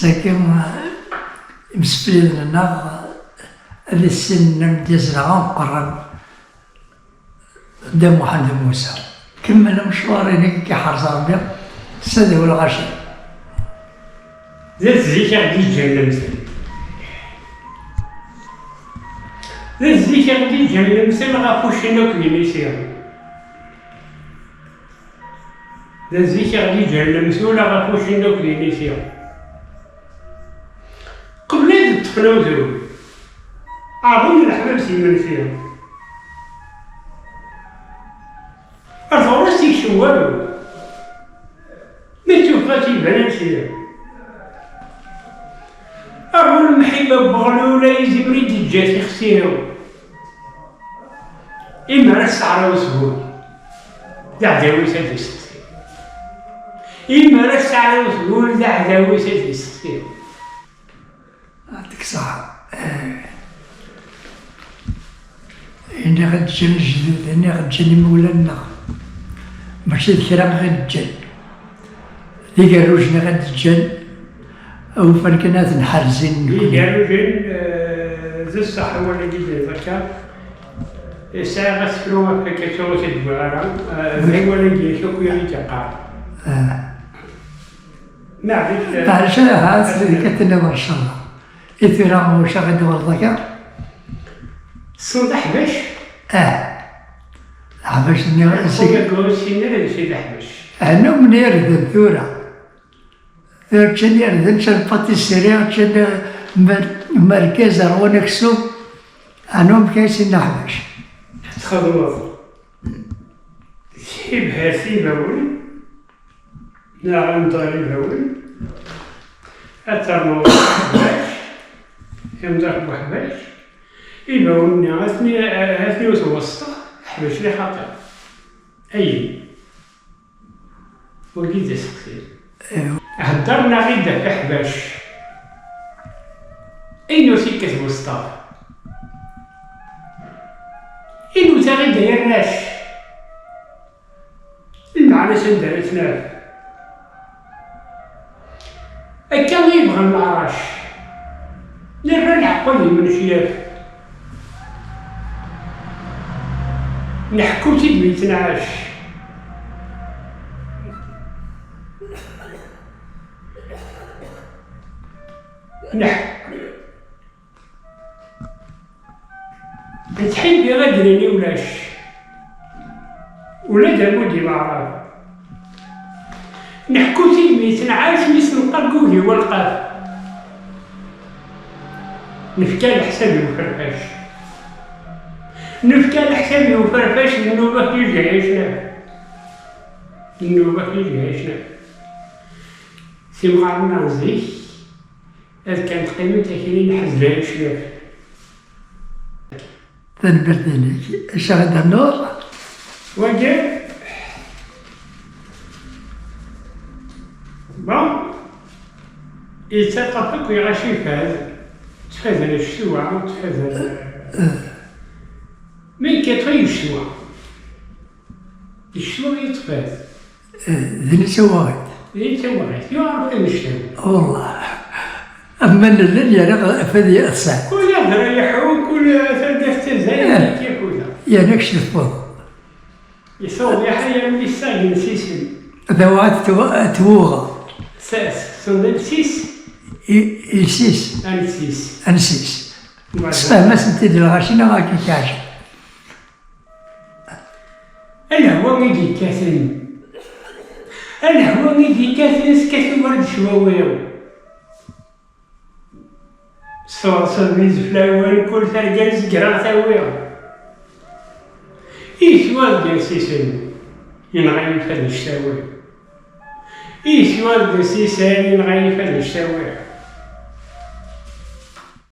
ساكن مسفلين لنا هذا السن مديزنا غنقرب قدام محمد موسى كمل مشواري كي حرز ربي السادة والغاشي زاد زيك غادي جهنم زاد زيك غادي جهنم سال غافوش ناك لي ميسير زاد زيك غادي جهنم سال غافوش ناك لي ميسير قبل هاد التفنوزو أظن الأحباب سيمن فيها الفرس يشوالو ما تشوفها تيبان فيها أظن المحبة بغلولة يزمري دجات يخسيرو إما راه السعرة وسهول دا عداوي ساد يستخسر إما راه السعرة وسهول دا عداوي ساد يستخسر عندك صح إنا غتجن جدود إنا غتجن مولانا ماشي ذكرى غتجن ذيك الروجنا غتجن أو فان كانت نحرزين ذيك الروجن ذا الصح هو اللي جيت فكا ساعة غتفلو هكا كتشوف الدوارة ذي هو اللي جي شوف اللي تقع معلش هاد كتنظر إن شاء الله إثيرا واش غادي ورضاك الصندح باش؟ حباش خويا كوشي نرد شي حباش أنا من يردن ثورة كان يردن شان باتيسيريا كان مركز رونكسو أنا مكايسين نحباش تخدم شي بهاسي باول نعم طالب باول أترنو حباش يمزح بحباش يباوني هاتني وتوسطه حباش لي خاطر أي وقيت أسقسي هدرنا غير دافع حباش إنو سكة وسطه إنو تا غير دايرناش المعنى سندرتناه أكا يبغى العراش نرى العقل من شياف نحكو تيد ميتنعاش تحبي غدريني ولاش ولا دامودي معرف نحكو تيد ميتنعاش ميس نقرقوه والقاف نفكا لحسابي وفرفاش نفكا لحسابي وفرفاش النوبة كي جايشنا النوبة كي جايشنا سيمغارنا نزيك هاد كانت قيمتها كاينين نحزها شناف تنبرديني اش غدا النور وجه بون يتسقطك ويغشي فاز تفاز الشوع وتفاز مين كيطفي الشوا يتفاز ذي سواغد يعرف أين الشوا والله أما الليل يا فدي أسا كل يهدر يحوم كل ثلاثة زين كيف ولا يا نكشف فوق يصوب يحيى من الساقي سيسن ذوات توغا صندوق سيس إيسيس أنسيس أنسيس ما سنتي الغاشينا غاكي كاشا الهوا ميدي كاثن الهوا ميدي كاثن سكاثن ورد شواويو صوص ميز فلاوان كل ثرقال زقرا ثاويو إيشوال ديال سيسن ينغي فهاد الشتاوي إيشوال ديال سيسان ينغي فهاد الشتاوي